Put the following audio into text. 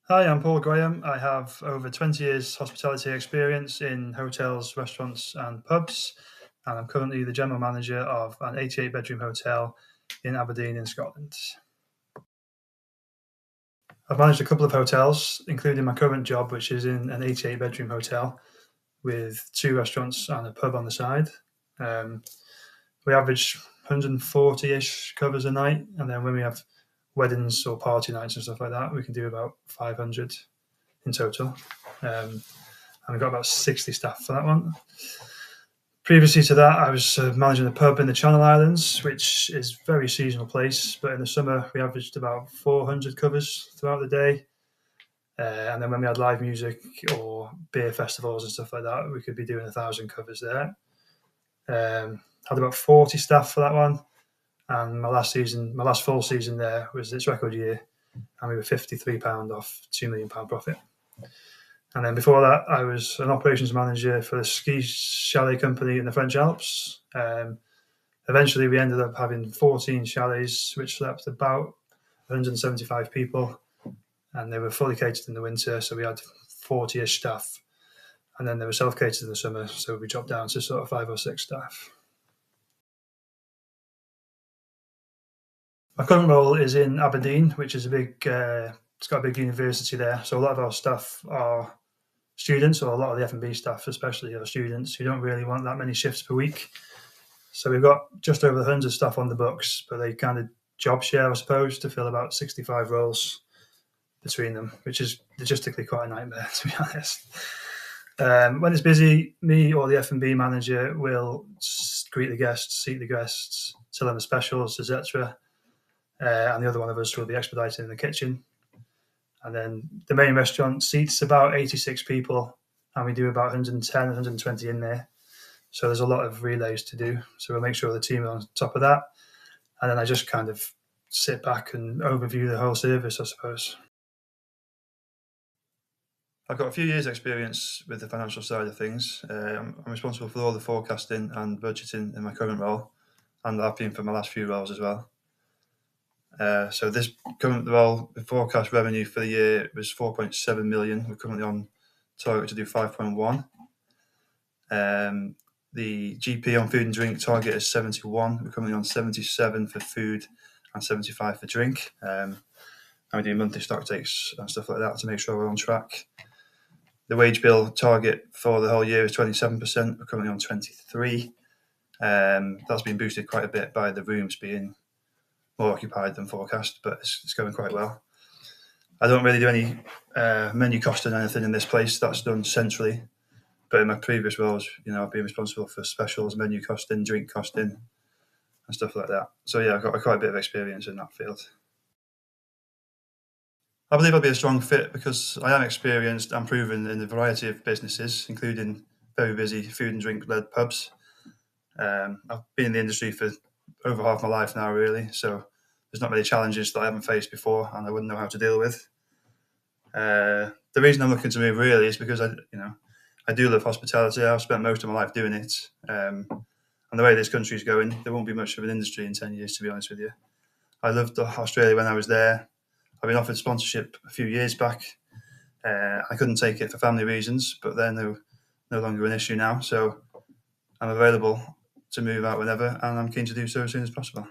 Hi, I'm Paul Graham. I have over 20 years hospitality experience in hotels, restaurants, and pubs, and I'm currently the general manager of an 88-bedroom hotel in Aberdeen, in Scotland. I've managed a couple of hotels, including my current job, which is in an 88-bedroom hotel with two restaurants and a pub on the side. Um, we average 140-ish covers a night, and then when we have weddings or party nights and stuff like that, we can do about 500 in total. And we've got about 60 staff for that one. Previously to that, I was managing a pub in the Channel Islands, which is a very seasonal place. But in the summer, we averaged about 400 covers throughout the day. And then when we had live music or beer festivals and stuff like that, we could be doing 1,000 covers there. Had about 40 staff for that one. And my last full season there was its record year, and we were £53 off £2 million profit. And then before that, I was an operations manager for a ski chalet company in the French Alps. Eventually, we ended up having 14 chalets, which slept about 175 people, and they were fully catered in the winter. So we had 40-ish staff, and then they were self-catered in the summer. So we dropped down to sort of 5 or 6 staff. My current role is in Aberdeen, which is it's got a big university there. So a lot of our staff are students, or a lot of the F&B staff especially are students who don't really want that many shifts per week. So we've got just over 100 staff on the books, but they kind of job share, I suppose, to fill about 65 roles between them, which is logistically quite a nightmare, to be honest. When it's busy, me or the F&B manager will greet the guests, seat the guests, tell them the specials, etc. And the other one of us will be expediting in the kitchen. And then the main restaurant seats about 86 people, and we do about 110, 120 in there. So there's a lot of relays to do. So we'll make sure the team are on top of that. And then I just kind of sit back and overview the whole service, I suppose. I've got a few years' experience with the financial side of things. I'm responsible for all the forecasting and budgeting in my current role, and I've been for my last few roles as well. So this current role, the forecast revenue for the year was 4.7 million. We're currently on target to do 5.1. The GP on food and drink target is 71. We're currently on 77 for food and 75 for drink. And we do monthly stock takes and stuff like that to make sure we're on track. The wage bill target for the whole year is 27%. We're currently on 23. That's been boosted quite a bit by the rooms being more occupied than forecast, but it's going quite well. I don't really do any menu costing or anything in this place. That's done centrally. But in my previous roles, I've been responsible for specials, menu costing, drink costing, and stuff like that. So yeah, I've got quite a bit of experience in that field. I believe I'll be a strong fit because I am experienced and proven in a variety of businesses, including very busy food and drink-led pubs. I've been in the industry for over half my life now, really, so there's not many challenges that I haven't faced before and I wouldn't know how to deal with. The reason I'm looking to move really is because I do love hospitality. I've spent most of my life doing it. And the way this country is going, there won't be much of an industry in 10 years, to be honest with you. I loved Australia when I was there. I've been offered sponsorship a few years back. I couldn't take it for family reasons, but they're no longer an issue now. So I'm available to move out whenever, and I'm keen to do so as soon as possible.